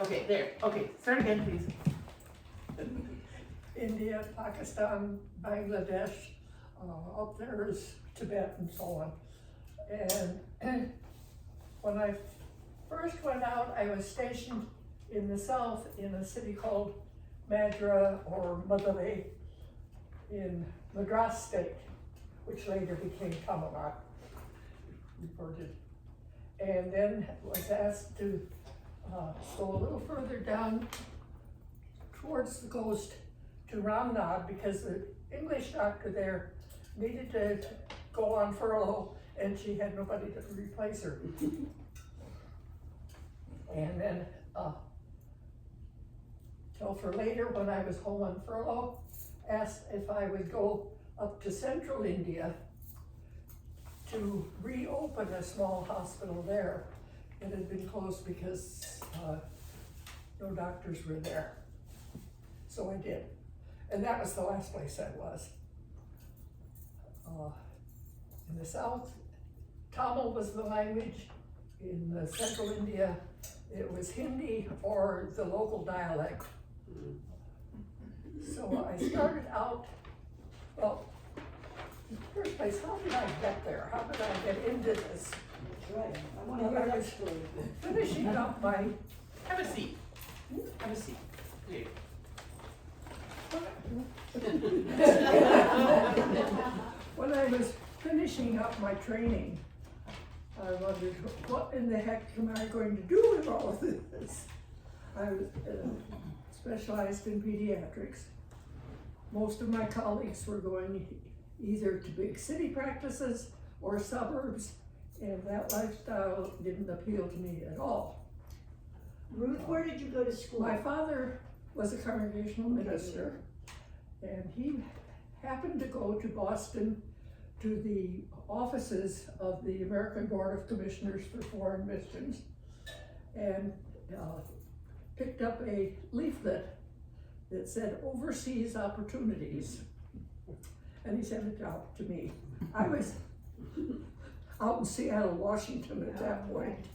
Okay, there. Okay, start again, please. India, Pakistan, Bangladesh, up there is Tibet and so on. And when I first went out, I was stationed in the south in a city called Madras or Madurai in Madras state, which later became Tamil Nadu, reported. And then was asked to go a little further down towards the coast to Ramnad because the English doctor there needed to go on furlough and she had nobody to replace her. And then till for later when I was home on furlough, asked if I would go up to central India to reopen a small hospital there. It had been closed because no doctors were there. So I did. And that was the last place I was. In the south, Tamil was the language. In the central India, it was Hindi or the local dialect. So I started out, well, in the first place, how did I get there? How did I get into this? That's right. I want to Well, hear I that was story. finishing up my, Have a seat. Have a seat. There. when I was finishing up my training, I wondered, what in the heck am I going to do with all of this? I was specialized in pediatrics. Most of my colleagues were going either to big city practices or suburbs, and that lifestyle didn't appeal to me at all. Ruth, where did you go to school? My father was a congregational minister, and he happened to go to Boston to the offices of the American Board of Commissioners for Foreign Missions, and picked up a leaflet that said overseas opportunities, and he sent it out to me. I was out in Seattle, Washington at that point.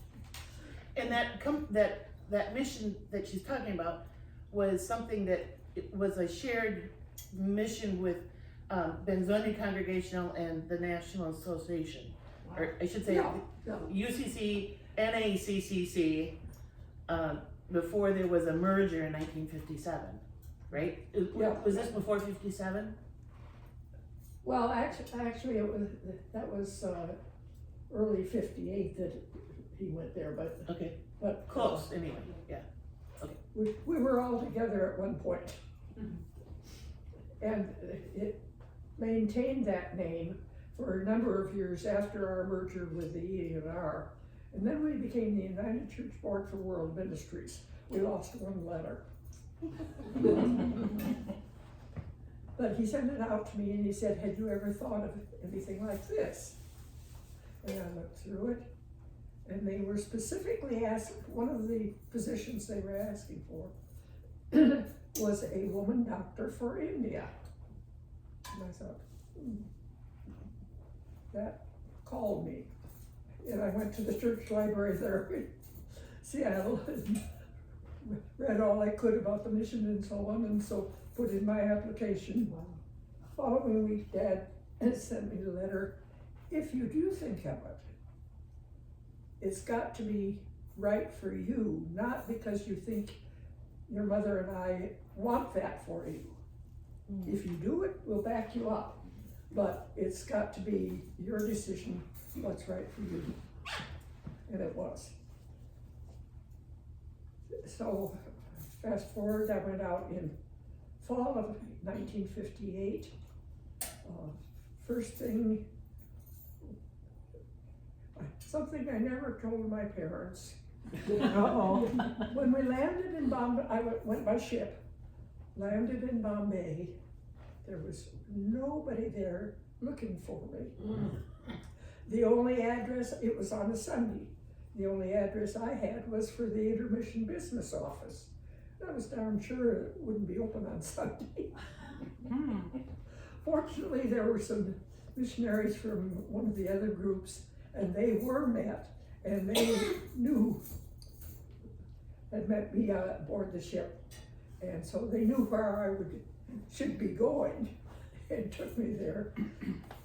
And that mission that she's talking about was something that it was a shared mission with Benzoni Congregational and the National Association, or I should say UCC, NACCC, before there was a merger in 1957, right? Was this before 57? Well, actually, that was early '58 that he went there, but Okay, but close anyway. Yeah. we were all together at one point, and it maintained that name for a number of years after our merger with the ENR, and then we became the United Church Board for World Ministries. We lost one letter. But he sent it out to me and he said, "Had you ever thought of anything like this?" And I looked through it, and they were specifically asked, one of the positions they were asking for was a woman doctor for India. And I thought, that called me. And I went to the church library there in Seattle and read all I could about the mission and so on, and so put in my application. Wow. Following week, Dad sent me the letter. If you do think of it, it's got to be right for you, not because you think your mother and I want that for you. If you do it, we'll back you up, but it's got to be your decision what's right for you. And it was. So fast forward, I went out in fall of 1958. First thing, something I never told my parents. When we landed in Bombay, I went by ship, landed in Bombay. There was nobody there looking for me. The only address, it was on a Sunday, the only address I had was for the Intermission Business Office. I was darn sure it wouldn't be open on Sunday. Fortunately, there were some missionaries from one of the other groups, and they were met, and they knew had met me aboard the ship. And so they knew where I should be going and took me there.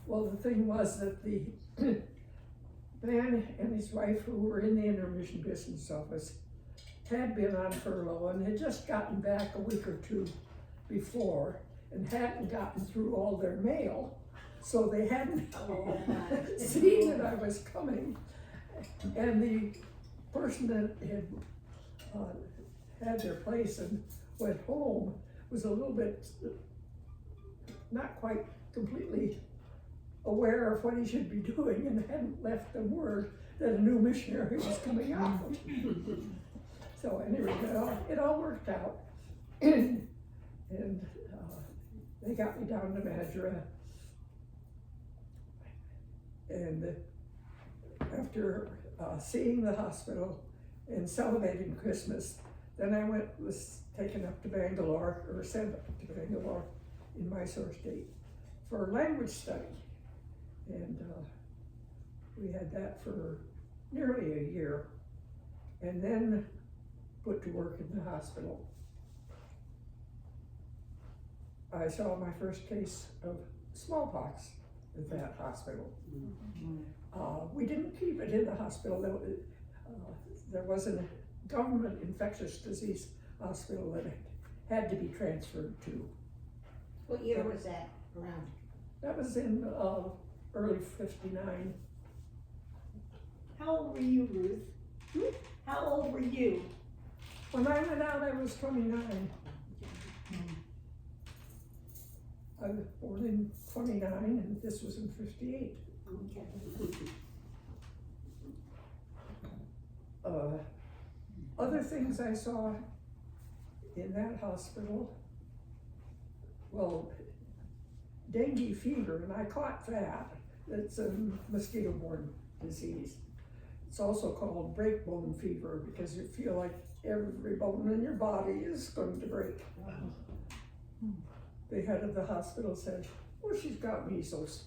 Well, the thing was that the man and his wife, who were in the intermission business office, had been on furlough and had just gotten back a week or two before and hadn't gotten through all their mail. So they hadn't seen that I was coming. And the person that had had their place and went home was a little bit not quite completely aware of what he should be doing and hadn't left them word that a new missionary was coming out. So anyway, it all worked out. And they got me down to Madras. And after seeing the hospital and celebrating Christmas, then I was taken up to Bangalore, or sent up to Bangalore in Mysore State for language study. And we had that for nearly a year, and then put to work in the hospital. I saw my first case of smallpox at that hospital. We didn't keep it in the hospital. There was a government infectious disease hospital that it had to be transferred to. What year was that around? That was in early '59. How old were you, Ruth? How old were you? When I went out, I was 29. I was born in '29, and this was in '58. Other things I saw in that hospital, well, dengue fever, and I caught that. It's a mosquito-borne disease. It's also called break-bone fever because you feel like every bone in your body is going to break. The head of the hospital said, "Well, she's got measles,"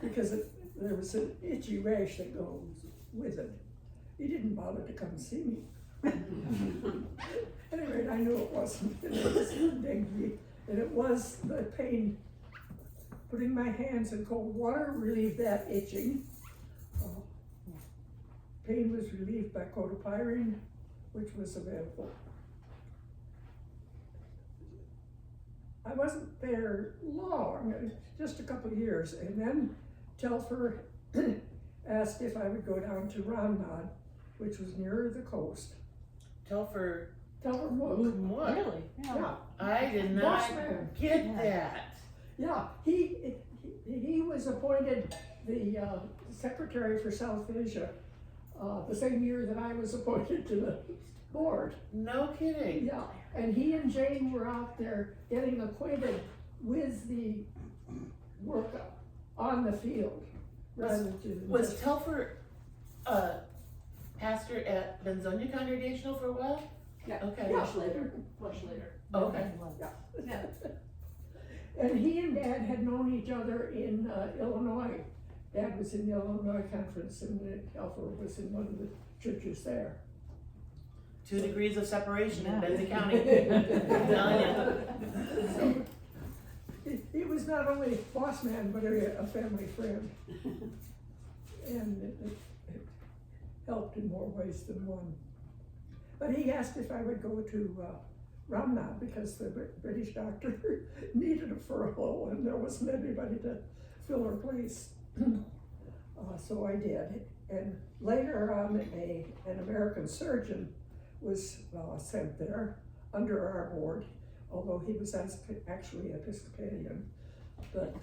because there was an itchy rash that goes with it. He didn't bother to come see me. Anyway, I knew it wasn't. It was dengue, and it was the pain. Putting my hands in cold water relieved that itching. Pain was relieved by codipyrine, which was available. I wasn't there long, just a couple of years, and then Telfer asked if I would go down to Ramnad, which was nearer the coast. Telfer Mook. what? Really? Yeah. I did not Boss man. get that. Yeah, he was appointed the secretary for South Asia the same year that I was appointed to the board. No kidding. Yeah, and he and Jane were out there getting acquainted with the work on the field. rather than Was just- Telfer pastor at Benzonia Congregational for a while? Yeah. Okay. Much later. Okay. Yeah. And he and Dad had known each other in Illinois. Dad was in the Illinois conference and Telfer was in one of the churches there. 2 degrees of separation in Yeah. Benzie County. I'm telling you. He was not only a boss man, but a family friend. And it helped in more ways than one. But he asked if I would go to Ramnad because the British doctor needed a furlough and there wasn't anybody to fill her place. So I did. And later on, an American surgeon was sent there under our board, although he was actually Episcopalian, but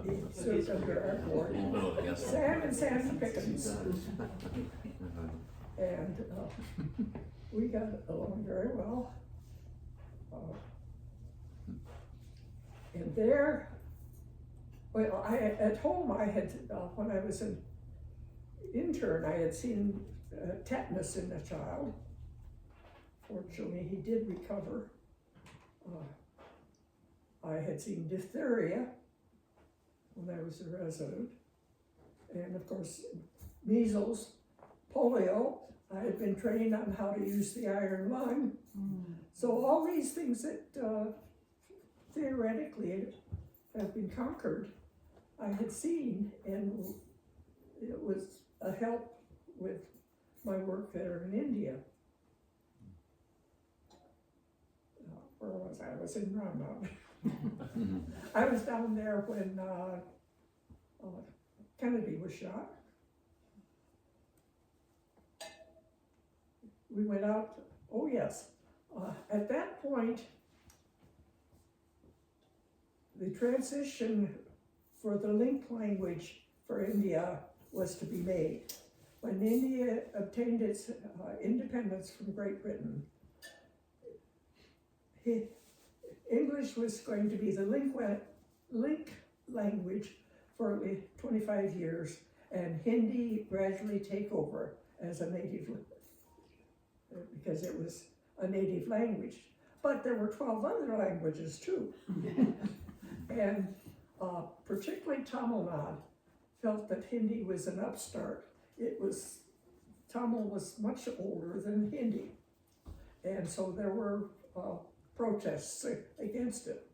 he served under our board. Sam and Sandy Pickens. And we got along very well. And there, well, at home I had, when I was an intern, I had seen tetanus in a child. Fortunately, he did recover. I had seen diphtheria when I was a resident. And of course, measles, polio, I had been trained on how to use the iron lung. So all these things that theoretically have been conquered, I had seen, and it was a help with my work there in India. Where was I? I was in Rama. I was down there when Kennedy was shot. We went out, oh yes, at that point, the transition for the link language for India was to be made. When India obtained its independence from Great Britain, English was going to be the link language for at least 25 years, and Hindi gradually take over as a native, because it was a native language. But there were 12 other languages too. And particularly Tamil Nadu felt that Hindi was an upstart. Tamil was much older than Hindi. And so there were protests against it.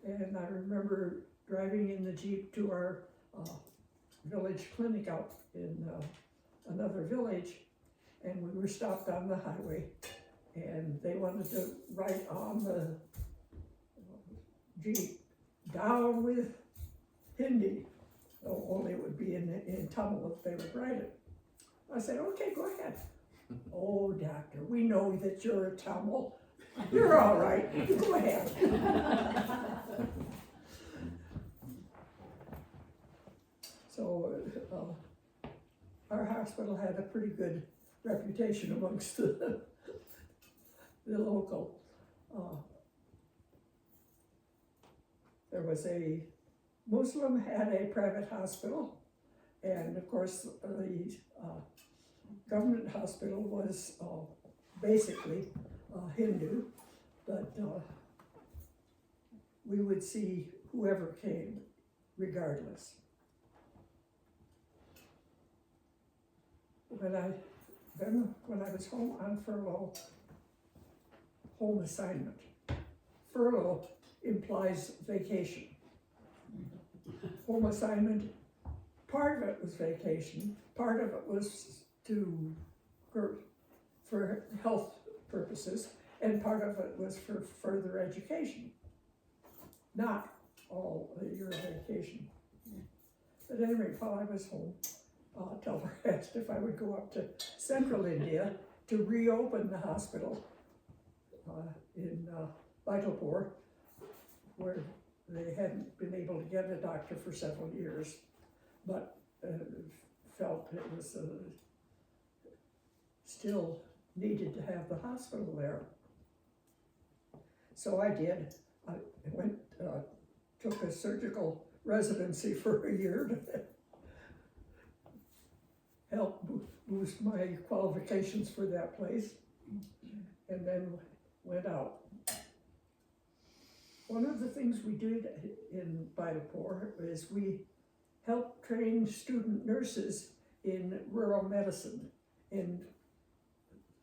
And I remember driving in the Jeep to our village clinic out in another village, and we were stopped on the highway, and they wanted to write on the Jeep, "Down with Hindi." Only it would be in Tamil if they would write it. I said, okay, go ahead. Oh, doctor, we know that you're a Tamil. You're all right, go ahead. So our hospital had a pretty good reputation amongst the local. There was a Muslim had a private hospital, and of course the government hospital was basically Hindu, but we would see whoever came regardless. When I was home on furlough, home assignment. Furlough implies vacation. Home assignment, part of it was vacation, part of it was for health purposes, and part of it was for further education. Not all your vacation. At any rate, while I was home, Telfer asked if I would go up to central India to reopen the hospital in Vitalpur, where they hadn't been able to get a doctor for several years, but felt it was still needed to have the hospital there. So I did. I went, took a surgical residency for a year to help boost my qualifications for that place, and then went out. One of the things we did in Vitalpur is we helped train student nurses in rural medicine, in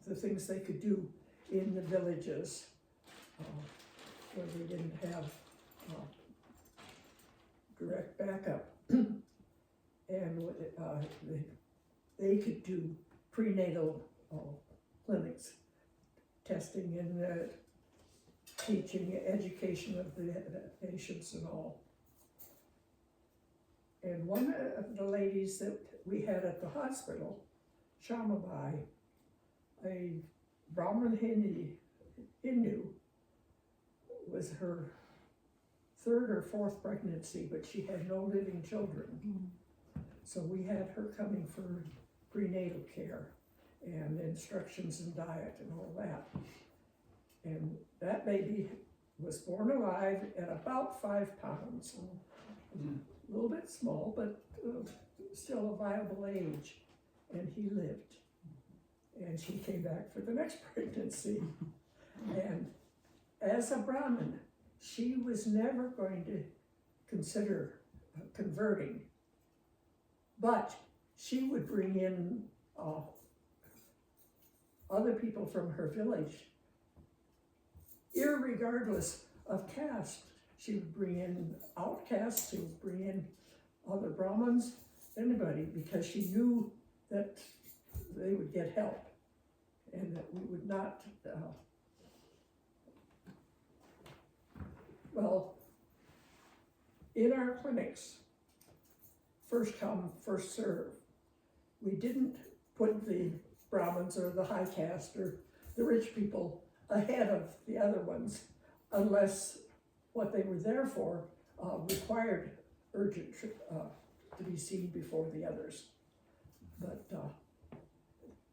the things they could do in the villages where they didn't have direct backup. And they could do prenatal clinics, testing and teaching, education of the patients and all. And one of the ladies that we had at the hospital, Shamabai, a Brahmin Hindu, was her third or fourth pregnancy, but she had no living children. So we had her coming for prenatal care and instructions in diet and all that. And that baby was born alive at about 5 pounds. A little bit small, but still a viable age. And he lived. And she came back for the next pregnancy. And as a Brahmin, she was never going to consider converting. But she would bring in other people from her village, irregardless of caste. She would bring in outcasts, she would bring in other Brahmins, anybody, because she knew that they would get help and that we would not, well, in our clinics, first come, first serve. We didn't put the Brahmins or the high caste or the rich people ahead of the other ones unless what they were there for required urgent to be seen before the others. But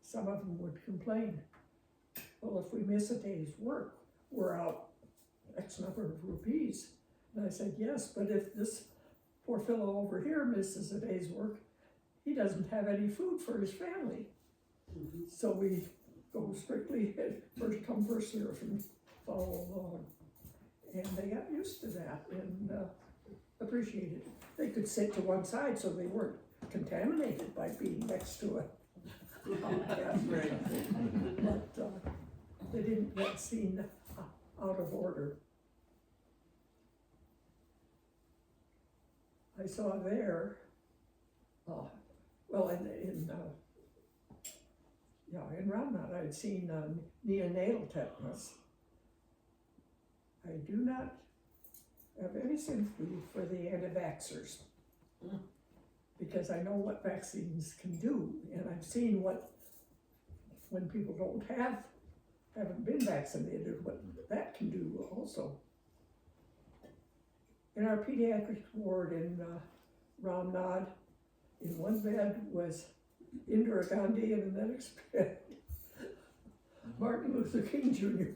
some of them would complain, well, if we miss a day's work, we're out X number of rupees. And I said, yes, but if this poor fellow over here misses a day's work, he doesn't have any food for his family. So we go strictly first come, first serve and follow along. And they got used to that and appreciated it. They could sit to one side so they weren't contaminated by being next to a outcast. But they didn't get seen out of order. I saw there, well, in Ramnad, I'd seen neonatal tetanus. I do not have any sympathy for the anti-vaxxers because I know what vaccines can do, and I've seen what, when people haven't been vaccinated, what that can do also. In our pediatric ward in Ramnad, in one bed was Indira Gandhi, and in the next bed, Martin Luther King Jr.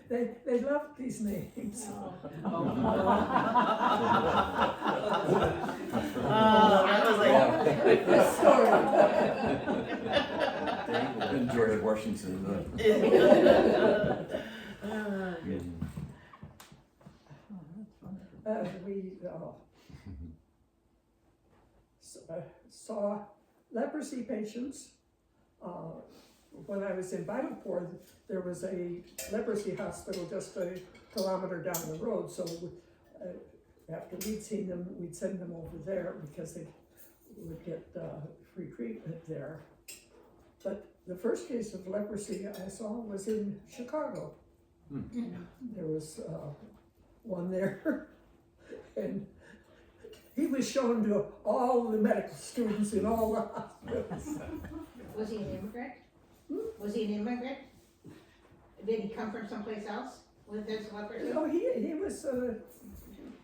They loved these names. That was like This story. And George Washington. We saw leprosy patients. When I was in Bidalpur, there was a leprosy hospital just a kilometer down the road, so after we'd seen them, we'd send them over there because they would get free treatment there. But the first case of leprosy I saw was in Chicago. There was one there, and he was shown to all the medical students in all the hospitals. Was he an immigrant? Was he an immigrant? Did he come from someplace else with his leprosy? No, he was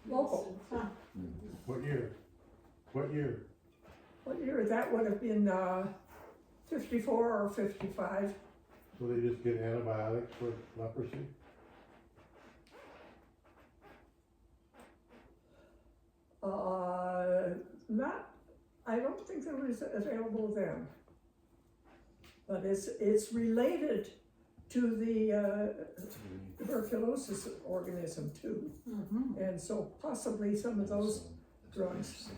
local. Huh. What year? What year? What year? That would have been 54 or 55. So they just get antibiotics for leprosy? I don't think that was available then. But it's related to the tuberculosis organism too. And so possibly some of those drugs.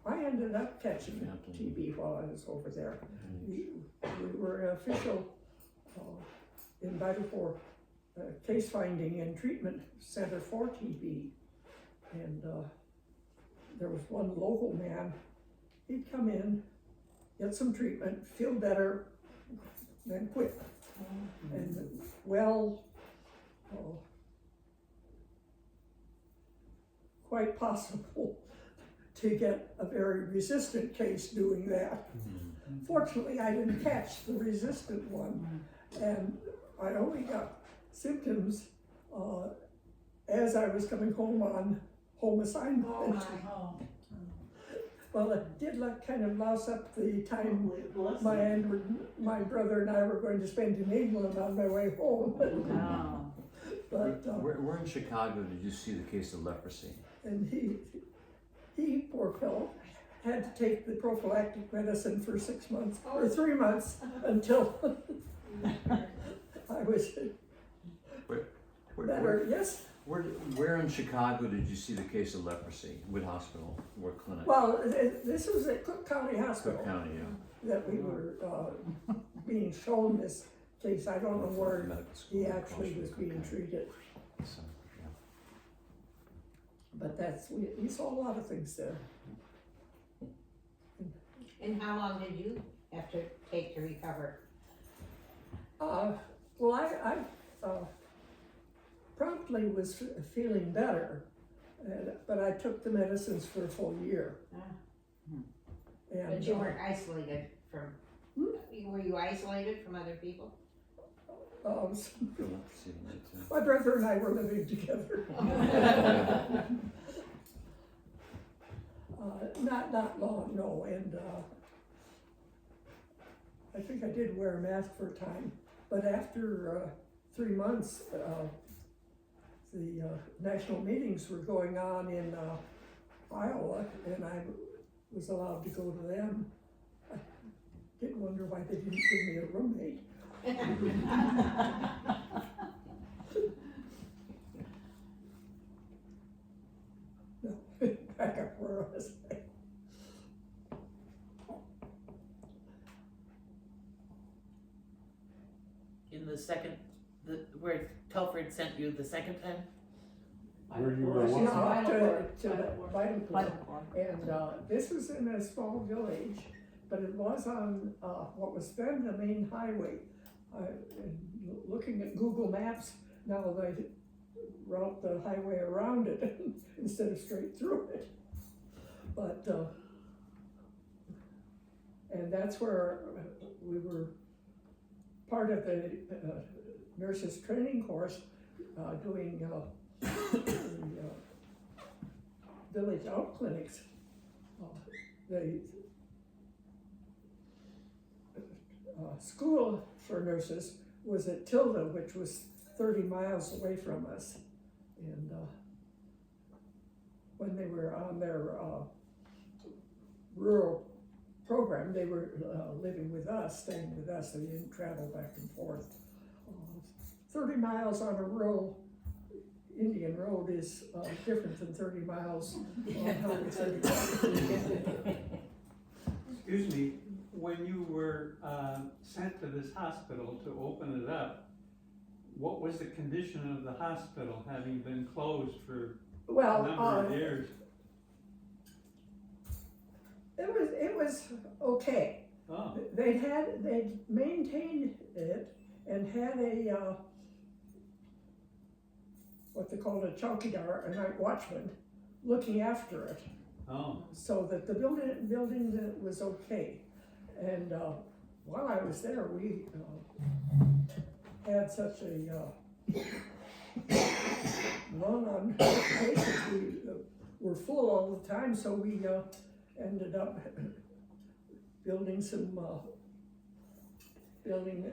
I ended up catching TB while I was over there. We were an official in Bidalpur case finding and treatment center for TB. And there was one local man, he'd come in, get some treatment, feel better, then quit. And quite possible to get a very resistant case doing that. Fortunately, I didn't catch the resistant one, and I only got symptoms as I was coming home on home assignment. Well, it did kind of louse up the time my brother and I were going to spend in England on my way home. But where in Chicago did you see the case of leprosy? and he, poor fellow, had to take the prophylactic medicine for 6 months, or 3 months, until I was better, yes? Where in Chicago did you see the case of leprosy? What hospital? What clinic? Well, this was at Cook County Hospital Cook County, yeah. that we were being shown this case. I don't know where Medical school he across actually from was the being company. treated, So, yeah. but we saw a lot of things there. And how long did you have to take to recover? Well, I promptly was feeling better, but I took the medicines for a full year. Ah. And, But you weren't isolated from, were you isolated from other people? For leprosy, right, too. my brother and I were living together. Not long, no, and I think I did wear a mask for a time, but after 3 months, the national meetings were going on in Iowa, and I was allowed to go to them. I did wonder why they didn't give me a roommate. No, back up where I was. In the second, where Telford sent you the second time? Where you were Well, walking? she's Yeah, up Vital to War. Vital. And this was in a small village, but it was on what was then the main highway. And looking at Google Maps, now they route the highway around it instead of straight through it. But, and that's where we were part of the nurses training course, doing the village out clinics. The school for nurses was at Tilda, which was 30 miles away from us. And when they were on their rural program, they were living with us, staying with us. They didn't travel back and forth. 30 miles on a rural Indian road is different than 30 miles on Highway 35. Excuse me, when you were sent to this hospital to open it up, what was the condition of the hospital, having been closed for a number of years? It was okay. Oh, They'd maintained it and had a what they called a chowkidar, a night watchman, looking after it, oh, so that the building was okay. And while I was there, we had such a run on patients. We were full all the time, so we ended up building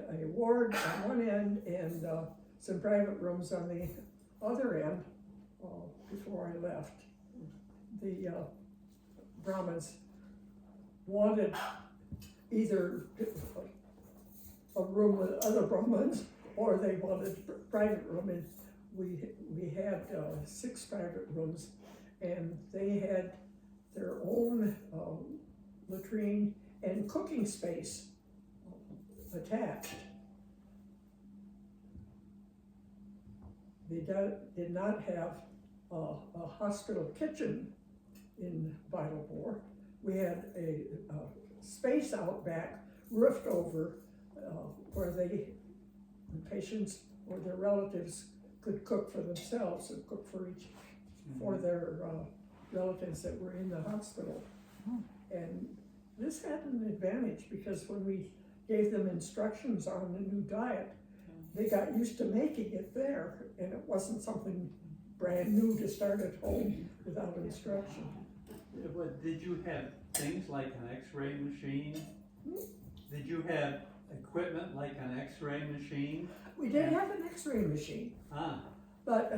a ward on one end and some private rooms on the other end before I left. The Brahmins wanted either a room with other Brahmins or they wanted a private room, and we had 6 private rooms, and they had their own latrine and cooking space attached. They did not have a hospital kitchen in Vital War. We had a space out back, roofed over, where the patients or their relatives could cook for themselves and cook for their relatives that were in the hospital. And this had an advantage because when we gave them instructions on the new diet, they got used to making it there, and it wasn't something brand new to start at home without instruction. but did you have things like an X-ray machine? Did you have equipment like an X-ray machine? We did have an X-ray machine, Ah, but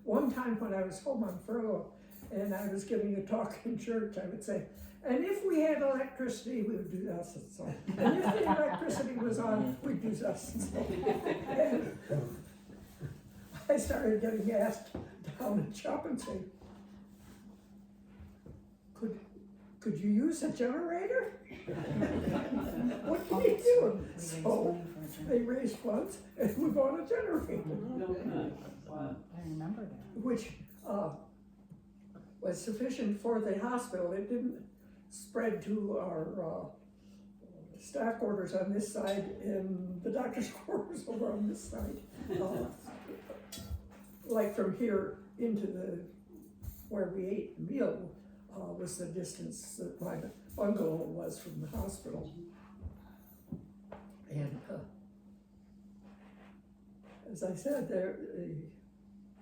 one time when I was home on furlough and I was giving a talk in church, I would say, and if we had electricity, we would do thus and so. And if the electricity was on, we'd do thus and so. And I started getting asked down at shop and say, could you use a generator? What do you they do. So they raised funds and we bought a generator, I remember that. which, was sufficient for the hospital. It didn't spread to our, staff quarters on this side and the doctor's quarters over on this side. Like from here into where we ate the meal, was the distance that my bungalow was from the hospital. And, as I said, the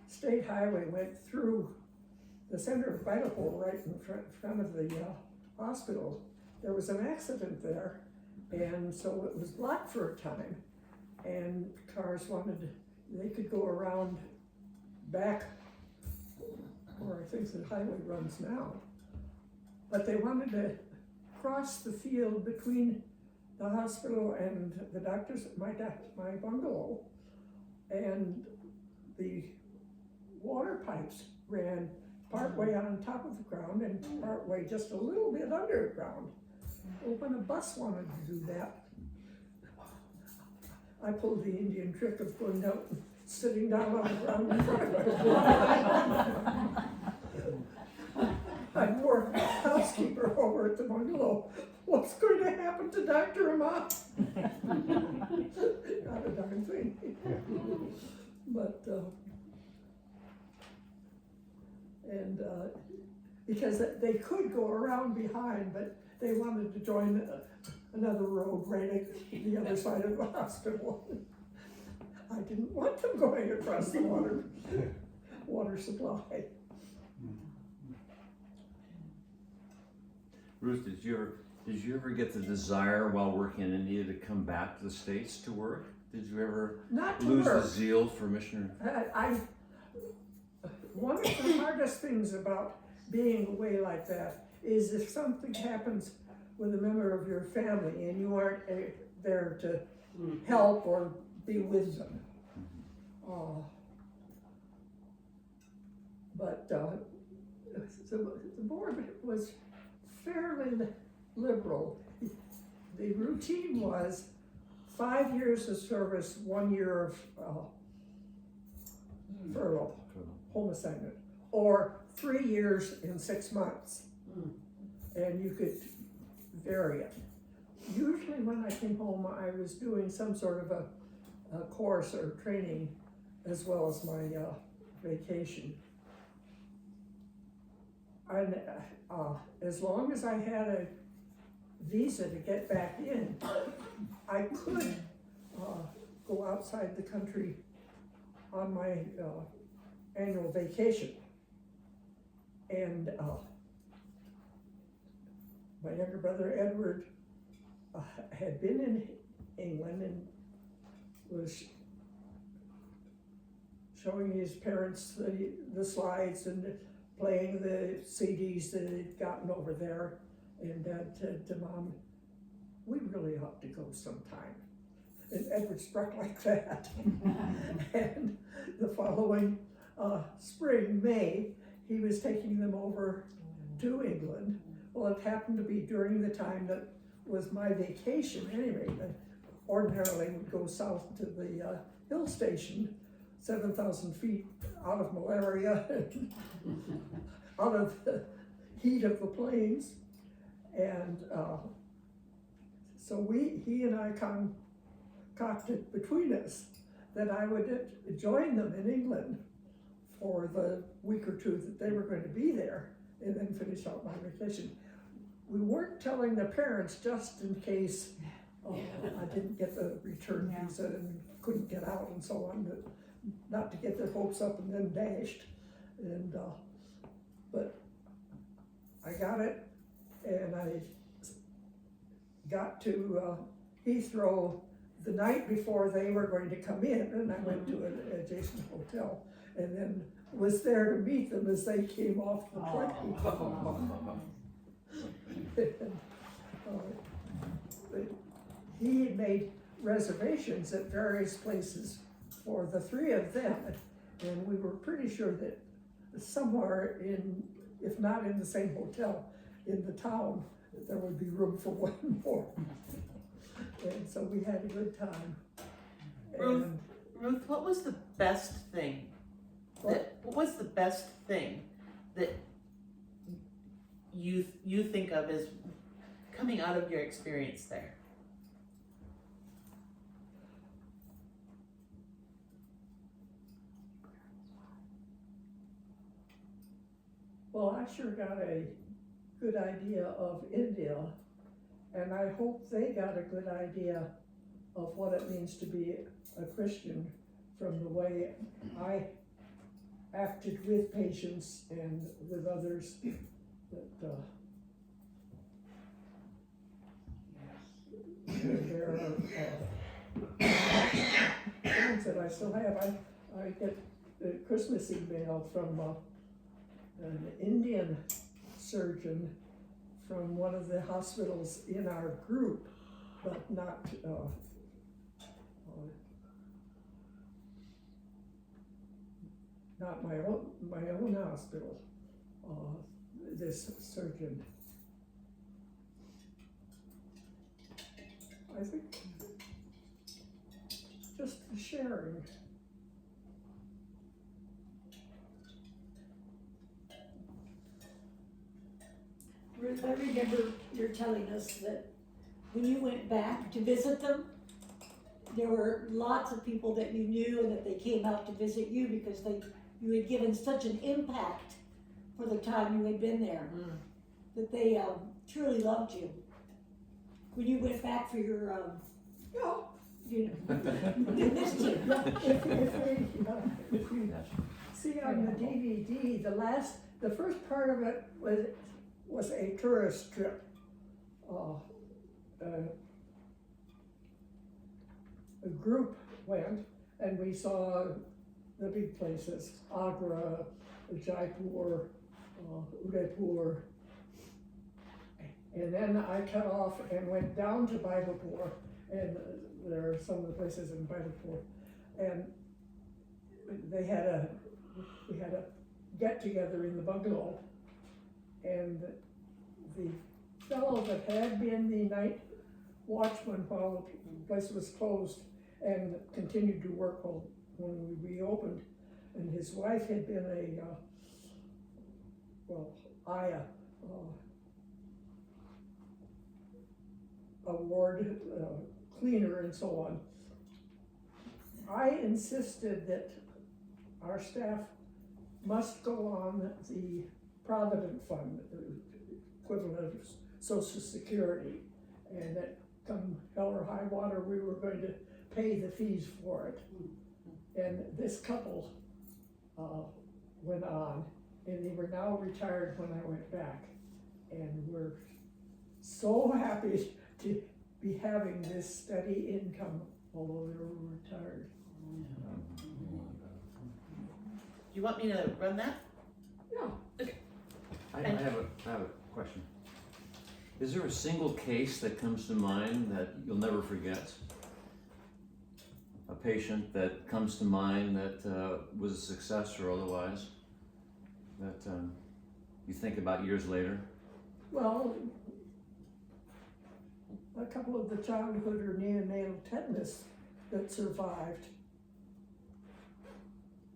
state highway went through the center of Idaho, right in front of the, hospital. There was an accident there, and so it was blocked for a time, and cars they could go around back where I think the highway runs now. But they wanted to cross the field between the hospital and the doctor's, my bungalow, and the water pipes ran partway on top of the ground and partway just a little bit underground. Well, when a bus wanted to do that, I pulled the Indian trick of going out and sitting down on the ground in front of it. I wore a housekeeper over at the bungalow. What's going to happen to Dr. Amat? Not a darn thing. But, because they could go around behind, but they wanted to join another road right at the other side of the hospital. I didn't want them going across the water supply. Ruth, did you ever get the desire while working in India to come back to the States to work? Did you ever Not to lose work. the zeal for missionary? One of the hardest things about being away like that is if something happens with a member of your family and you aren't there to help or be with them. But the board was fairly liberal. The routine was 5 years of service, 1 year of furlough, home assignment, or 3 years in 6 months. And you could vary it. Usually when I came home, I was doing some sort of a course or training as well as my vacation. And as long as I had a visa to get back in, I could go outside the country on my annual vacation. And my younger brother Edward had been in England and was showing his parents the slides and playing the CDs that he'd gotten over there. And Dad said to Mom, we really ought to go sometime. And Edward struck like that. And the following spring, May, he was taking them over to England. Well, it happened to be during the time that was my vacation anyway. I ordinarily would go south to the hill station, 7,000 feet out of malaria, out of the heat of the plains. And so he and I concocted between us that I would join them in England for the week or two that they were going to be there and then finish out my vacation. We weren't telling the parents just in case I didn't get the return visa and couldn't get out and so on, but not to get their hopes up and then dashed. And but I got it, and I got to Heathrow the night before they were going to come in, and I went to an adjacent hotel and then was there to meet them as they came off the plane. He had made reservations at various places for the three of them, and we were pretty sure that somewhere in, if not in the same hotel, in the town, there would be room for one more. And And so we had a good time. Ruth? And Ruth, what was the best thing? What was the best thing that you think of as coming out of your experience there? well, I sure got a good idea of India, and I hope they got a good idea of what it means to be a Christian from the way I acted with patients and with others that there are things that I still have. I get a Christmas email from an Indian surgeon from one of the hospitals in our group, but not my own hospital. This surgeon, I think, just the sharing. Ruth, I remember you're telling us that when you went back to visit them, there were lots of people that you knew and that they came out to visit you because you had given such an impact for the time you had been there, that they truly loved you. When you went back for your, you know, they missed you. If you see on the DVD, the first part of it was a tourist trip. A group went and we saw the big places, Agra, Jaipur, Udaipur. And then I cut off and went down to Bhaigapur, and there are some of the places in Bhaigapur. And we had a get together in the bungalow, and the fellow that had been the night watchman while the place was closed and continued to work when we reopened, and his wife had been a ward cleaner and so on. I insisted that our staff must go on the Provident Fund, equivalent of Social Security, and that come hell or high water, we were going to pay the fees for it. And this couple went on, and they were now retired when I went back, and we're so happy to be having this steady income, although they were retired. Do you want me to run that? Yeah. I have a question. Is there a single case that comes to mind that you'll never forget? A patient that comes to mind that was a success or otherwise, that you think about years later? Well, a couple of the childhood or neonatal tetanus that survived.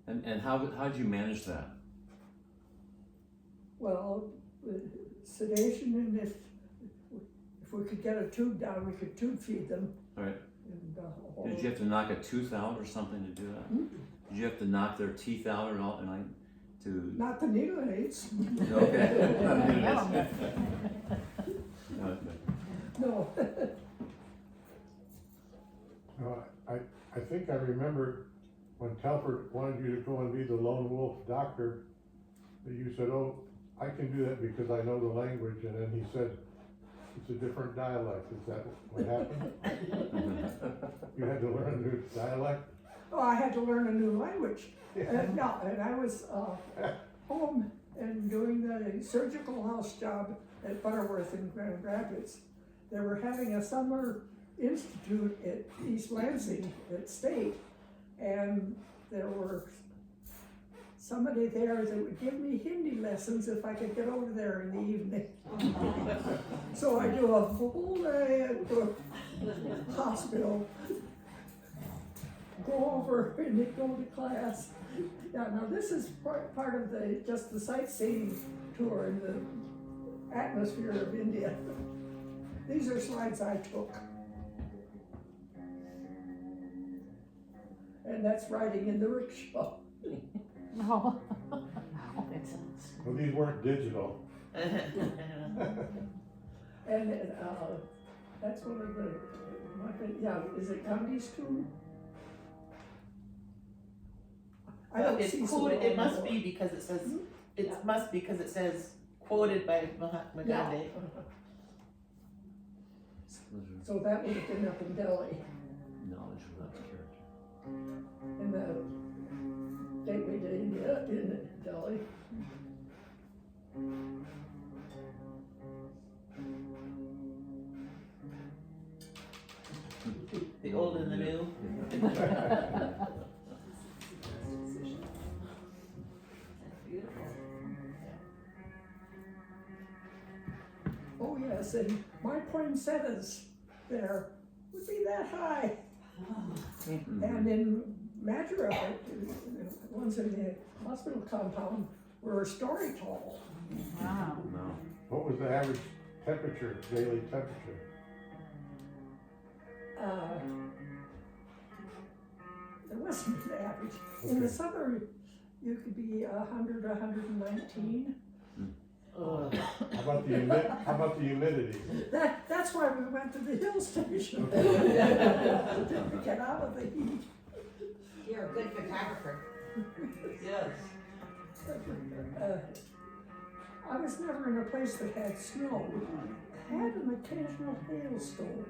And how'd you manage that? Well, sedation, and if we could get a tube down, we could tube feed them. All right. And, Did you have to knock a tooth out or something to do that? Did you have to knock their teeth out and all, and like to? not the needle aids. Okay. No. I think I remember when Telford wanted you to go and be the lone wolf doctor, that you said, "Oh, I can do that because I know the language," and then he said, "It's a different dialect." Is that what happened? You had to learn a new dialect? Oh, I had to learn a new language. And I was home and doing the surgical house job at Butterworth in Grand Rapids. They were having a summer institute at East Lansing at State, and there were somebody there that would give me Hindi lessons if I could get over there in the evening. So I do a full day at the hospital, go over and then go to class. Yeah, now this is part of just the sightseeing tour in the atmosphere of India. These are slides I took. And that's riding in the rickshaw. Oh, that sounds. Well, these weren't digital. And that's one of the, is it Gandhi's tomb? I don't see It's so quoted, well it must anymore. be because it says, Yeah. it must because it says quoted by Mahatma Yeah. Gandhi. Those are So that would have been up in Delhi, knowledge without character. in the gateway to India in Delhi. The old and the new. Oh yes, and my poinsettias there would be that high. And in Madras, the ones in the hospital compound were a story tall. Wow. No. What was the average temperature, daily temperature? There wasn't an average. In the Okay. summer, you could be 100, 119. How about the humidity? That's why we went to the hill station. To get out of the heat. You're a good photographer. Yes. I was never in a place that had snow. Had an occasional hailstorm.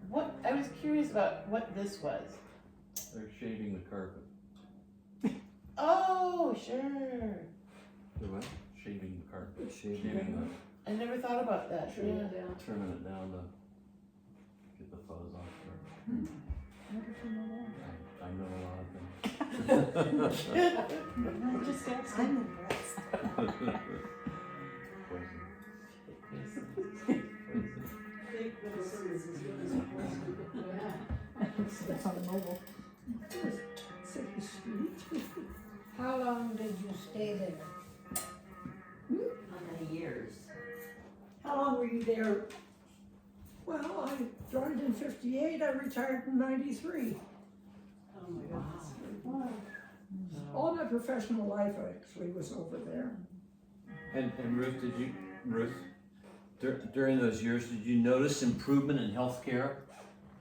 What, I was curious about what this was. They're shaving the carpet. Oh, sure. The what? Shaving the carpet, shaving I never thought about that. Yeah. the, trimming it down to get the fuzz off there. I know a lot of things. Just ask I'm him. impressed. It's on the mobile. City Street. How long did you stay there? How many years? How long were you there? Well, I joined in 58, I retired in 93. Oh my goodness. All my professional life actually was over there. And Ruth, during those years, did you notice improvement in healthcare?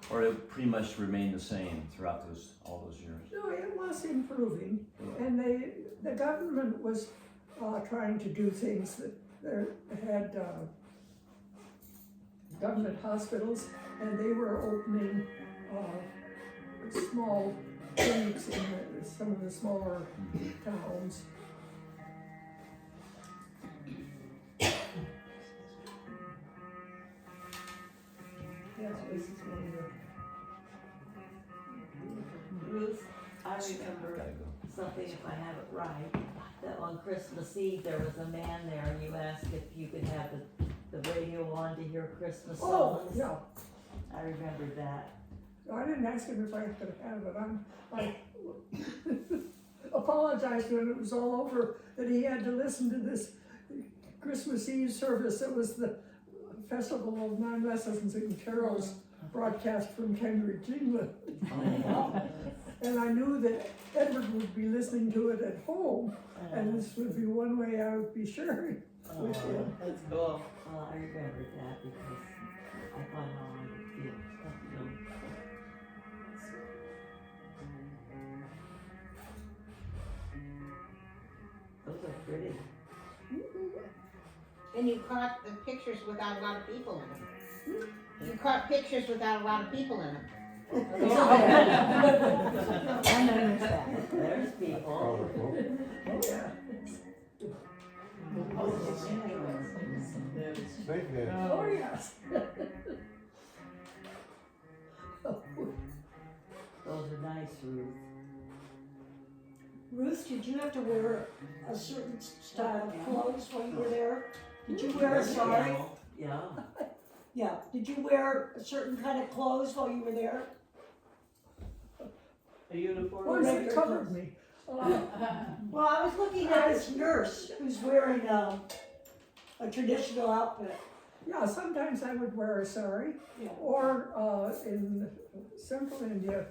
Or it pretty much remained the same throughout all those years? No, it was improving, and the government was trying to do things that they had government hospitals, and they were opening small clinics in some of the smaller towns. Yes, this is one of the. Ruth, I Gotta remember go. something, if I have it right, that on Christmas Eve, there was a man there and you asked if you could have the radio on to hear Christmas Oh, songs. yeah. I remembered that. I didn't ask him if I could have it. I apologized when it was all over that he had to listen to this Christmas Eve service. It was the Festival of Nine Lessons and Carols broadcast from Cambridge, England. And I knew that Edward would be listening to it at home, and this would be one way I would be sharing with him. That's cool. Well, I remembered that because I thought how I would feel, you know. Those are pretty. And you caught the pictures without a lot of people in them. You caught pictures without a lot of people in them. I noticed that. There's people. Colorful. Oh, yeah. Snake dance. Oh, yes. Those are nice, Ruth. Ruth, did you have to wear a certain style of clothes while you were there? Did you wear a sari? Yeah. Yeah, did you wear a certain kind of clothes while you were there? A uniform? Or they covered me. Well, I was looking at this nurse who's wearing a traditional outfit. Yeah, sometimes I would wear a sari, Yeah. or in central India,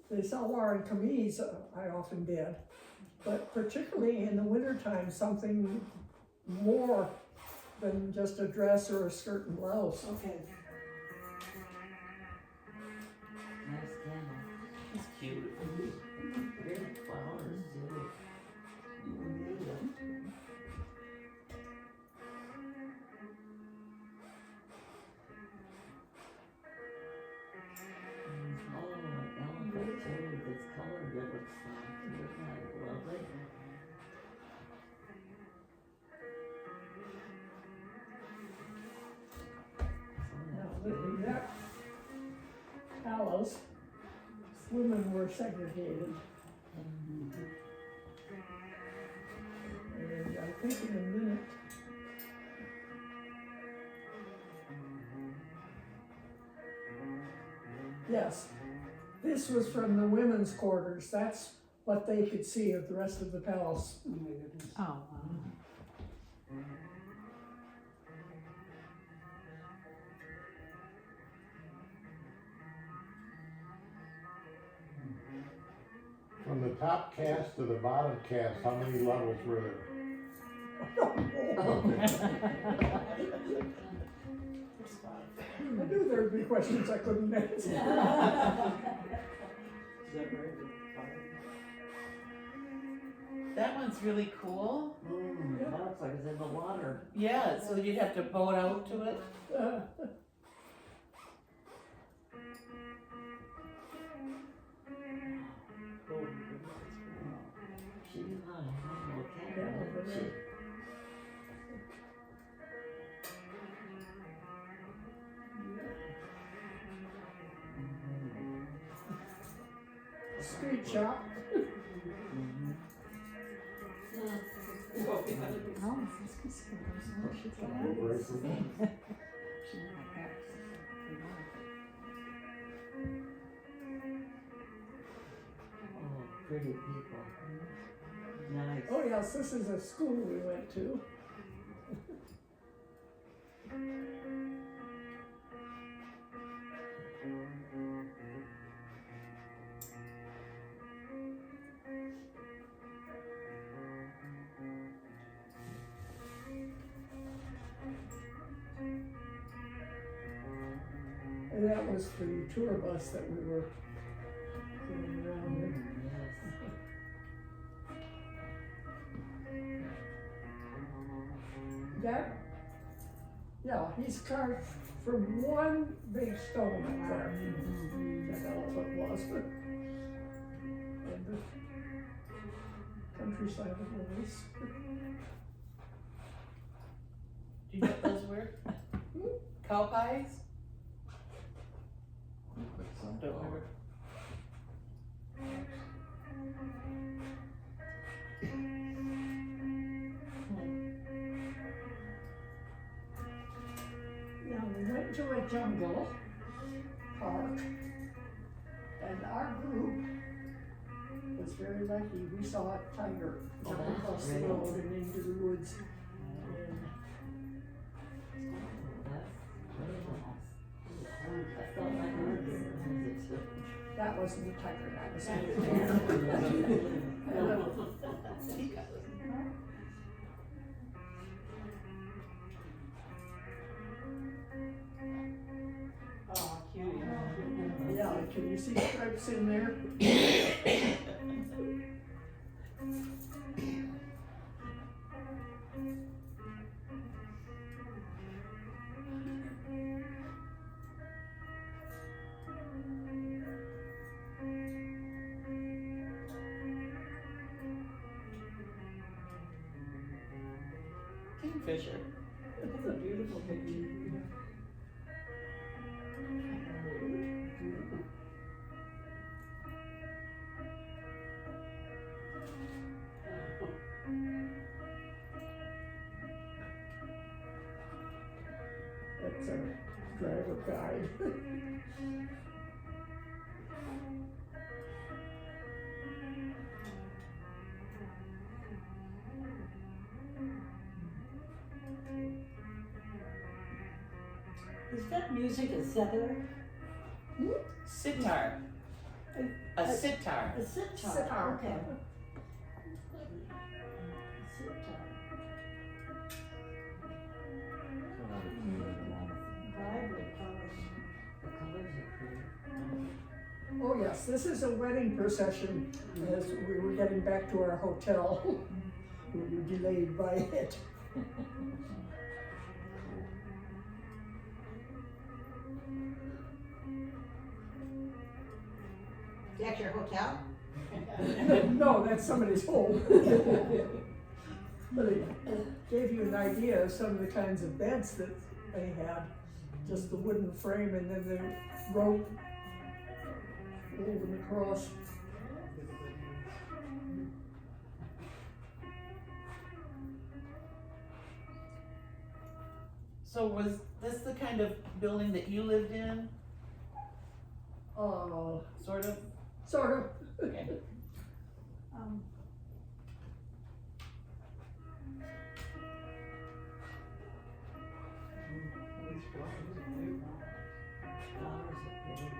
the salwar and kameez, I often did. But particularly in the wintertime, something more than just a dress or a skirt and blouse. Okay. Nice candle. It's cute. Great flowers too. Oh, an elephant too, with its color, it looks isn't that lovely? Now, in that palace, women were segregated. And I think in a minute. Yes, this was from the women's quarters. That's what they could see of the rest of the palace. Oh, wow. From the top cast to the bottom cast, how many levels were there? I knew there'd be questions I couldn't answer. Is that right? That one's really cool. That looks like it's in the water. Yeah, so you'd have to boat out to it. She's not a normal cat. Yeah, but She, Street shop. Oh, this is good. Oh, she's got Right it. from there. She went like that. oh, pretty people. Nice. Oh yes, this is a school we went to. And that was the tour bus that we were going around in. That, yeah, he's carved from one big stone up there. That elephant was. And the countryside of Lewis. Do you know what those were? Cow pies? Don't remember. Yeah, we went to a jungle park, and our group was very lucky. We saw a tiger jump that's across the great. road and into the woods. And I felt like I was there. that wasn't a tiger, that was a Oh, cutie. Yeah, can you see stripes in there? Kingfisher. It's a beautiful picture. our driver guide. Is that music a zither? Sitar. A sitar. A sitar, Sitar. okay. Sitar. Vibrant colors. The colors are pretty. Oh yes, this is a wedding procession as we were getting back to our hotel. We were delayed by it. Is that your hotel? No, that's somebody's home. But it gave you an idea of some of the kinds of beds that they had. Just the wooden frame and then the rope woven across. So was this the kind of building that you lived in, sort of? Sort of. Okay. Flowers are pretty.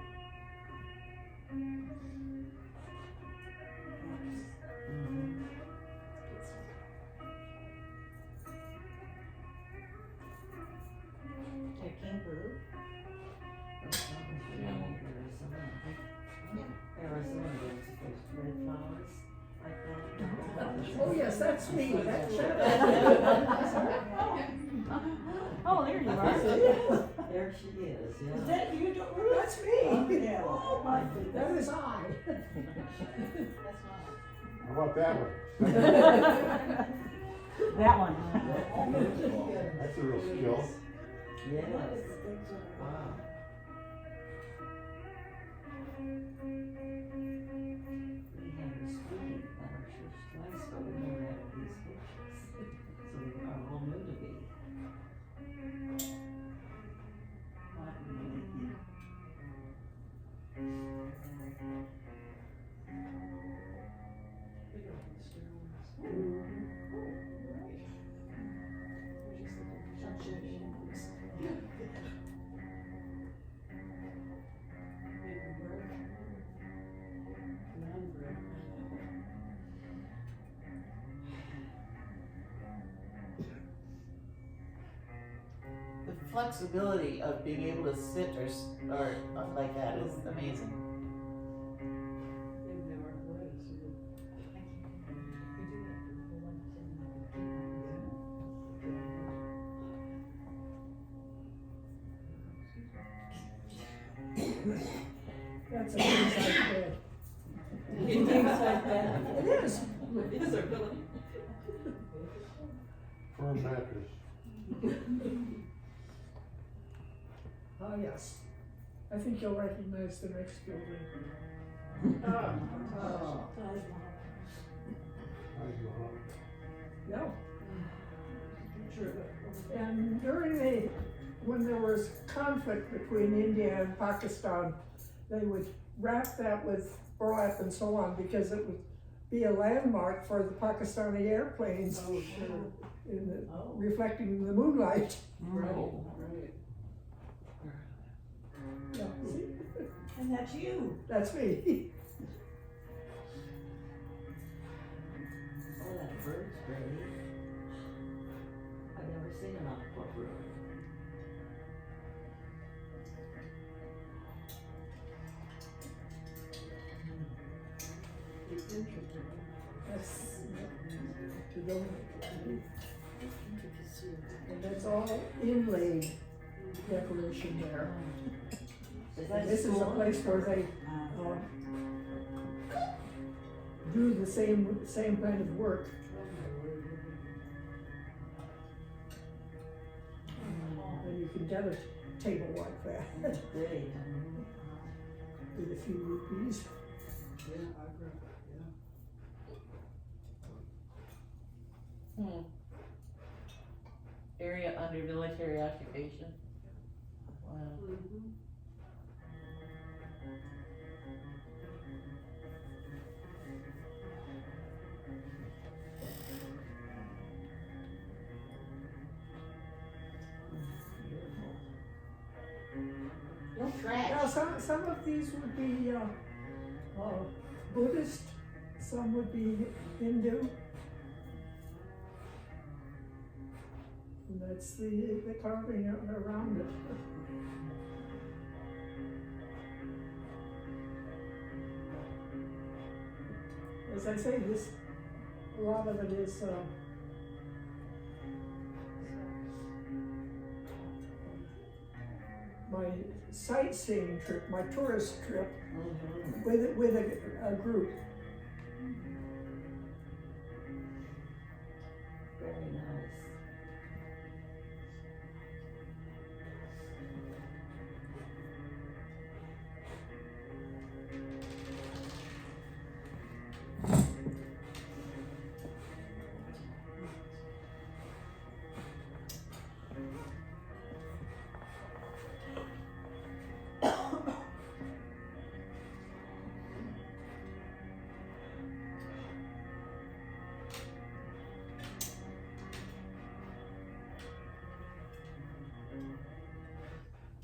Mhm. At Kangaroo? Those flowers are Yeah. like Arizona. Arizona, there's red flowers like that. Oh yes, that's me. That's Oh, there you are. There she is, Is yeah. that you, Ruth? That's me. Yeah. Oh my goodness. That is I. How about that one? That one. That's a real skill. Yes. Wow. We had her speaking at our church twice, but we never had these pictures. So we are all new to be. The flexibility of being able to sit or like that is amazing. That's a good size bed. King size bed. It is. Firm mattress. Oh yes. I think you'll recognize the next building. Oh. Taj Mahal. Yeah. And during when there was conflict between India and Pakistan, they would wrap that with burlap and so on because it would be a landmark for the Pakistani airplanes. Oh, sure. Reflecting the moonlight. Right. Yeah, see? And that's you. That's me. Oh, that bird's pretty. I've never seen an aqua bird. That's to go. And that's all inlaid decoration there. Is that This is a school? place where they do the same kind of work. And you can get a table like that Big. with a few rupees. Area under military occupation. Trash. Now, some of these would be, Buddhist, some would be Hindu. And that's the carving around it. As I say, a lot of it is, my sightseeing trip, my tourist trip with a group. Very nice.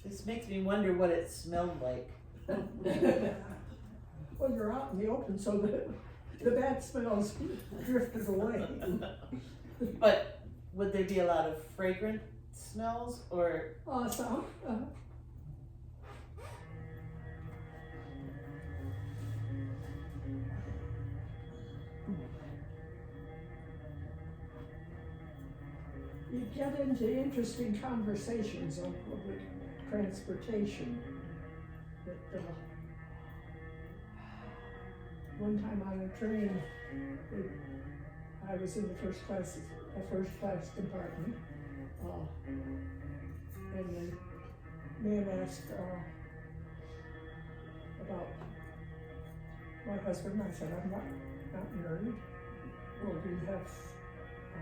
This makes me wonder what it smelled like. Well, you're out in the open, so the bad smells drifted away. But would there be a lot of fragrant smells or? Some, you get into interesting conversations on public transportation. That, one time on a train, I was in the first class compartment, and the man asked about my husband. I said, I'm not married. Well, do you have a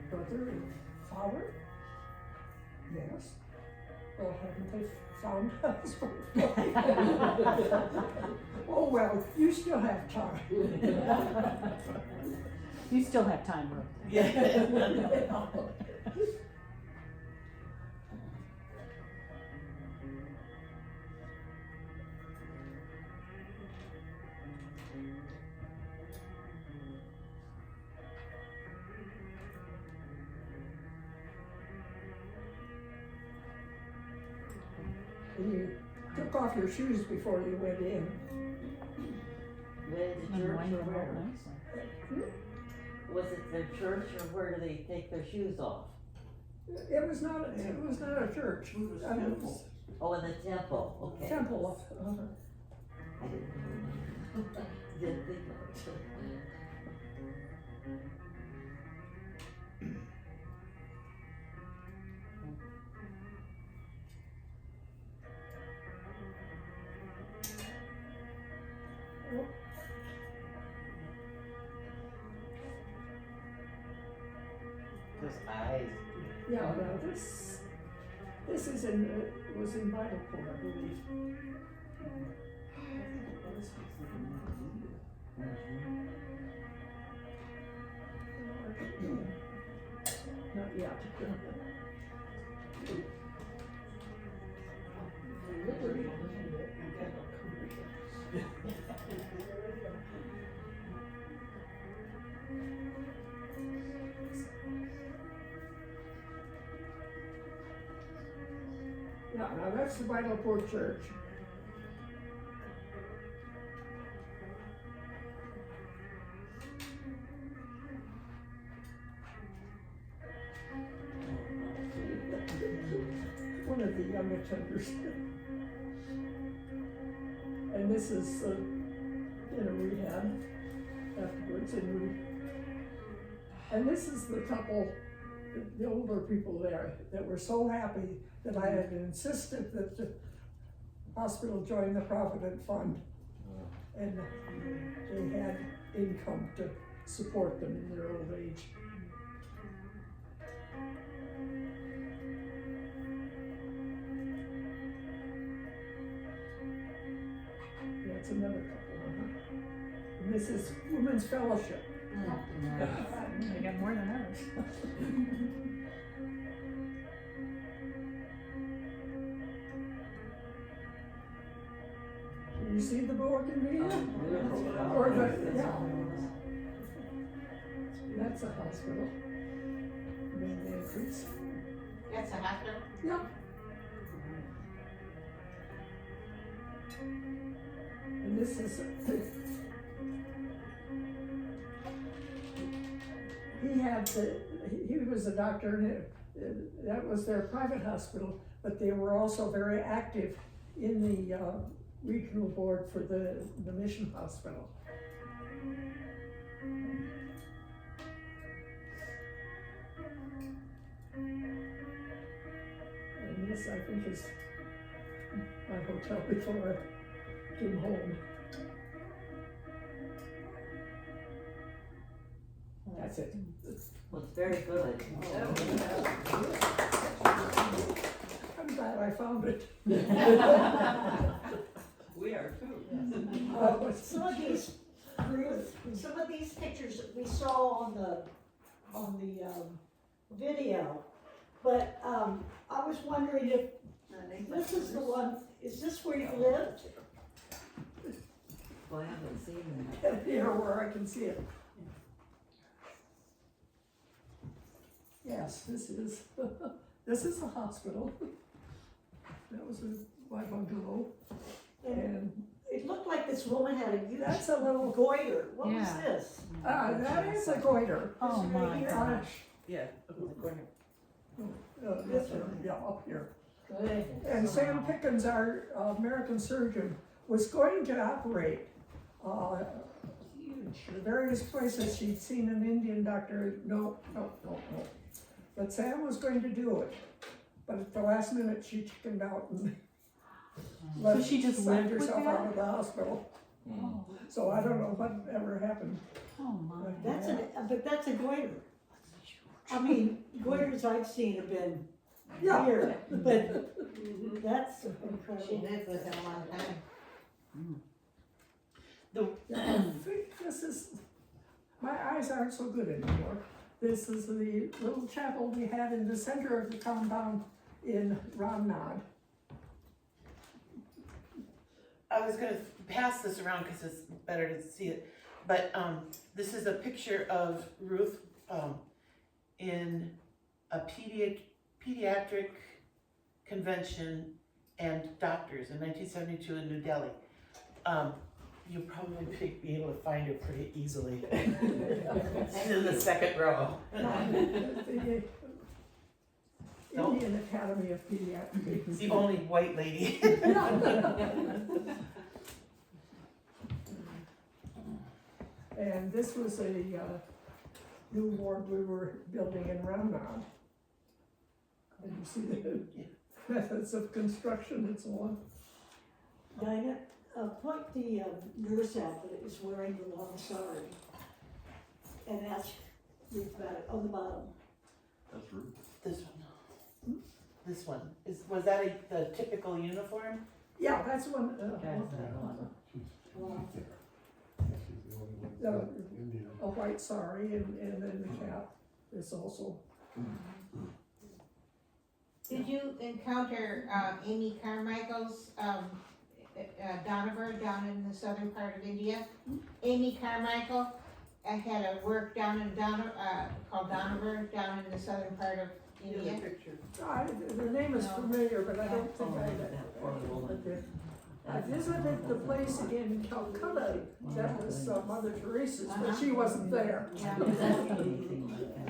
brother and father? Yes. Well, haven't they found a husband? Oh, well, you still have time. You still have time, Ruth. Yeah. And you took off your shoes before you went in. Where the church or where? Nicely. Was it the church or where do they take their shoes off? It was not a church. It was Oh, in the temple, a okay. temple. I didn't think of it. Those eyes. Yeah, no, this is was in Bible Corps, I believe. Not yet. Yeah, now that's the Bible Corps Church. One of the young attenders. And this is in a rehab afterwards, and this is the couple, the older people there that were so happy that I had insisted that the hospital join the Provident Fund. And they had income to support them in their old age. Yeah, it's another couple. And this is Women's Fellowship. They got more than ours. you see the bougainvillea? Or the, yeah. That's a hospital. Main entrance. That's a hospital? Yeah. And this is, he was a doctor, and that was their private hospital, but they were also very active in the regional board for the mission hospital. And this, I think, is my hotel before I came home. That's it. Well, it's very good. I'm glad I found it. We are too. Some of these, Ruth, some of these pictures that we saw on the video, but, I was wondering if this is the one, is this where you lived? Well, I haven't seen that. Here where I can see it. Yes, this is the hospital. That was my bungalow. And It looked like this woman had a huge that's a little, goiter. What was Yeah. this? that is a goiter. Oh This right my here? gosh. Yeah, over the corner. This one, yeah, up here. Good. And Sam Pickens, our American surgeon, was going to operate the various places she'd seen an Indian doctor. No. But Sam was going to do it. But at the last minute, she chickened out and So she just signed lived with herself that? out of the hospital. Oh, So I don't know what ever happened. oh my. But that's a goiter. I mean, goiters I've seen have been Yeah. here, but that's She incredible. lived with him a long time. I think this is, my eyes aren't so good anymore. This is the little chapel we had in the center of the compound in Ramnad. I was gonna pass this around because it's better to see it, but this is a picture of Ruth in a pediatric convention and doctors in 1972 in New Delhi. You'll probably be able to find her pretty easily. She's in the second row. The Indian Academy of Pediatrics. It's the only white lady. And this was a new ward we were building in Ramnad. And you see the methods of construction and so on. Dinah, point the nurse out that is wearing the long sari. And ask Ruth about it on the bottom. That's rude. This one. This one. Was that the typical uniform? Yeah, that's one. That's that one. She's the only one that's Indian. A white sari and then the cap is also. Did you encounter Amy Carmichael's Dohnavur down in the southern part of India? Amy Carmichael had a work down in called Dohnavur down in the southern part of India. The name is familiar, but I don't think I visited the place in Calcutta, that was Mother Teresa's, but she wasn't there. Yeah.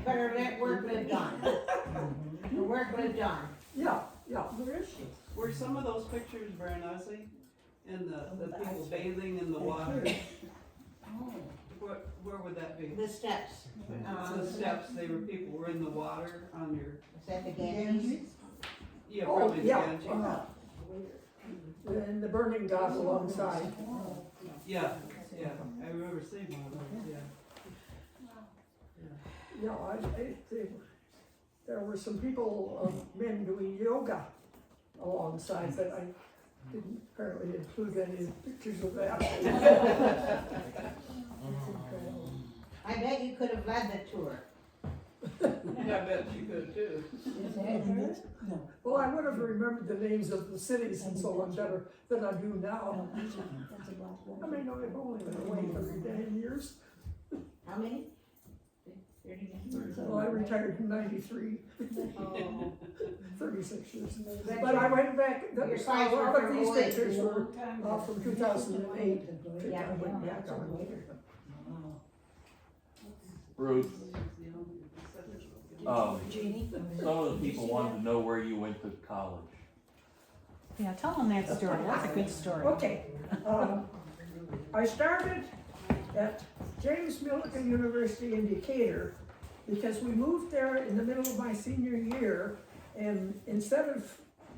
But her work lived on. Her work lived on. Yeah. Where is she? Were some of those pictures Varanasi and the people bathing in the water? Where would that be? The steps. The steps, people were in the water on your, Is that the Ganges? yeah, Oh, probably the yeah. Ganges. And the burning got alongside. Yeah, I remember seeing one of those, yeah. There were some people, men doing yoga alongside, but I didn't apparently include any pictures of that. I bet you could have led the tour. I bet you could too. Is that her? Well, I would have remembered the names of the cities and so on better than I do now. That's a black I woman. mean, I've only been away 30 years. How many? 39? Well, I retired in 93, Oh. 36 years. But But I went back, your a size were lot from of these 08. pictures were from 2008. Yeah. I went back on. Ruth, Jeannie? some of the people wanted to know where you went to college. Yeah, tell them that story, that's a good story. Okay, I started at James Millikan University in Decatur because we moved there in the middle of my senior year, and instead of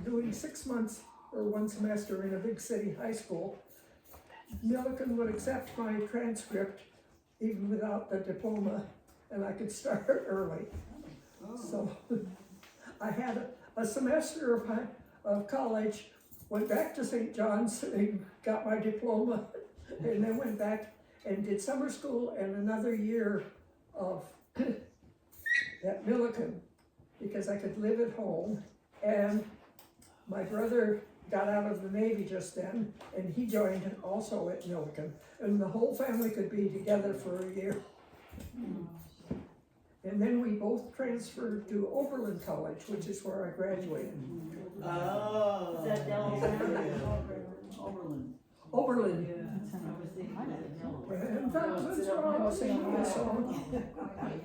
doing 6 months or one semester in a big city high school, Millikan would accept my transcript even without the diploma, and I could start early. So I had a semester of college, went back to St. John's and got my diploma, and then went back and did summer school and another year of at Millikan because I could live at home. And my brother got out of the Navy just then, and he joined also at Millikan, and the whole family could be together for a year. And then we both transferred to Oberlin College, which is where I graduated. Oh. Is that Delaware? Oberlin. Oberlin. I was thinking it was in And that was wrong, singing a song. Delaware.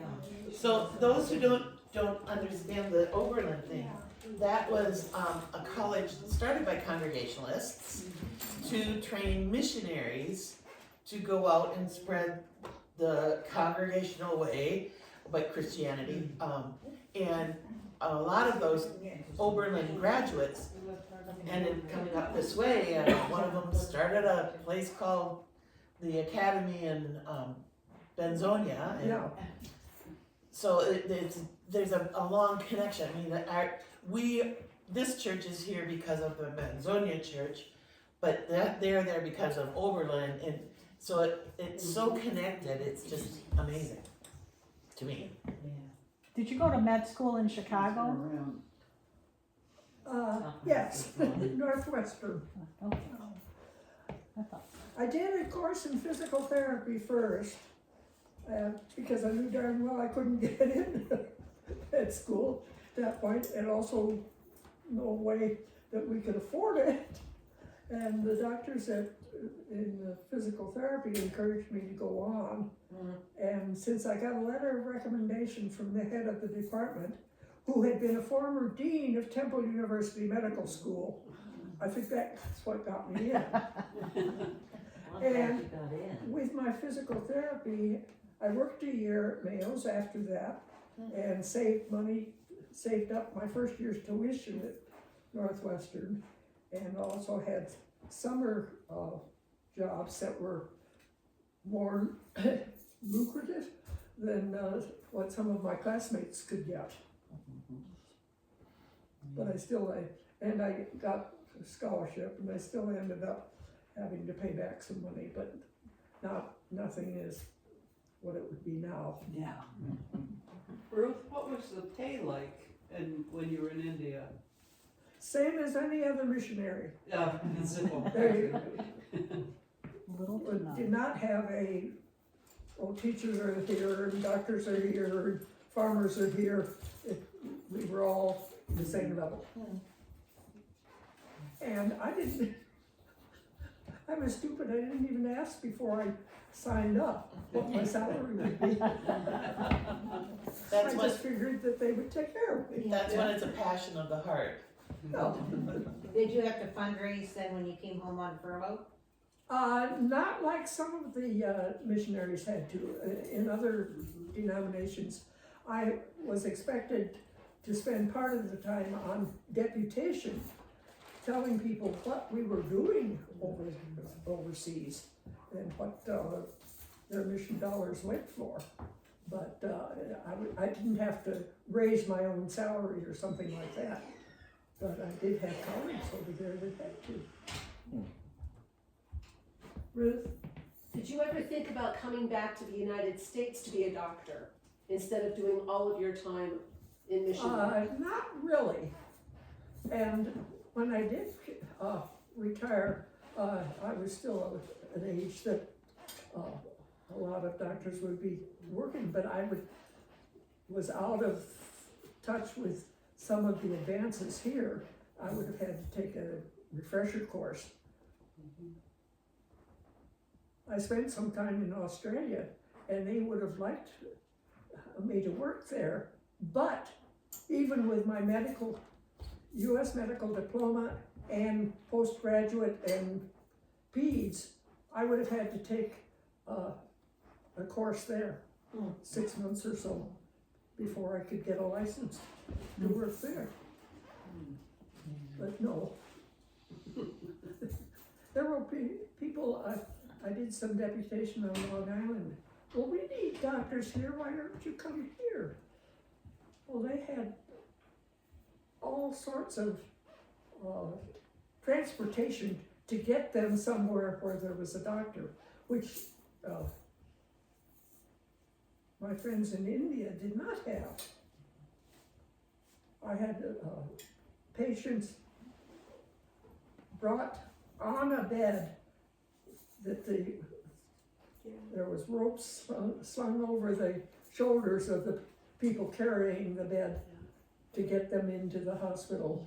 So those who don't understand the Oberlin thing, that was a college started by Congregationalists to train missionaries to go out and spread the congregational way, but Christianity. And a lot of those Oberlin graduates ended coming up this way, and one of them started a place called the Academy in Benzonia. And Yeah, so there's a long connection. I mean, this church is here because of the Benzonia church, but they're there because of Oberlin, and so it's so connected. It's just amazing to me. Did you go to med school in Chicago? yes, Northwestern. Okay. I thought I did a course in physical therapy first, because I knew darn well I couldn't get in at school at that point, and also no way that we could afford it. And the doctors in physical therapy encouraged me to go on. And since I got a letter of recommendation from the head of the department, who had been a former dean of Temple University Medical School, I think that's what got me in. I'm glad you got in. With my physical therapy, I worked a year at Mayo's after that and saved money, saved up my first year's tuition at Northwestern, and also had summer jobs that were more lucrative than what some of my classmates could get. But I got a scholarship, and I still ended up having to pay back some money, but nothing is what it would be now. Yeah. Ruth, what was the pay like when you were in India? Same as any other missionary. Simple. They little to none. did not have teachers are here, and doctors are here, and farmers are here. We were all the same level. And I was stupid, I didn't even ask before I signed up what my salary would be. I That's just figured that they would take care of me. That's when it's a passion of the heart. No. Did you have to fundraise then when you came home on furlough? Not like some of the missionaries had to. In other denominations, I was expected to spend part of the time on deputation, telling people what we were doing overseas and what their mission dollars went for. But I didn't have to raise my own salary or something like that. But I did have colleagues over there that had to. Ruth, did you ever think about coming back to the United States to be a doctor? instead of doing all of your time in mission? Not really. And when I did, retire, I was still at an age that, a lot of doctors would be working, but I was out of touch with some of the advances here. I would have had to take a refresher course. I spent some time in Australia, and they would have liked me to work there, but even with my US medical diploma and postgraduate and PEDS, I would have had to take a course there, 6 months or so, before I could get a license to work there. But no. There were people, I did some deputation on Long Island. Well, we need doctors here, why don't you come here? Well, they had all sorts of transportation to get them somewhere where there was a doctor, which my friends in India did not have. I had patients brought on a bed that there was ropes slung over the shoulders of the people carrying the bed to get them into the hospital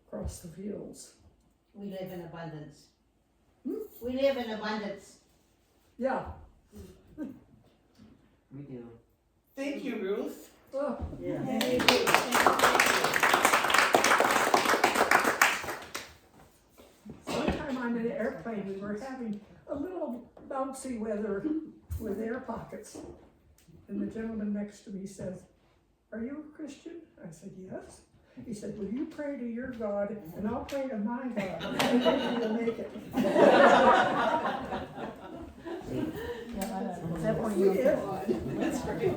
across the fields. We live in abundance. We live in abundance. Yeah. We do. Thank you, Ruth. Oh, Yeah. sometime on an airplane, we were having a little bouncy weather with air pockets. And the gentleman next to me says, "Are you a Christian?" I said, "Yes." He said, "Will you pray to your God and I'll pray to my God, and maybe you'll make it." Except for We did. That's great.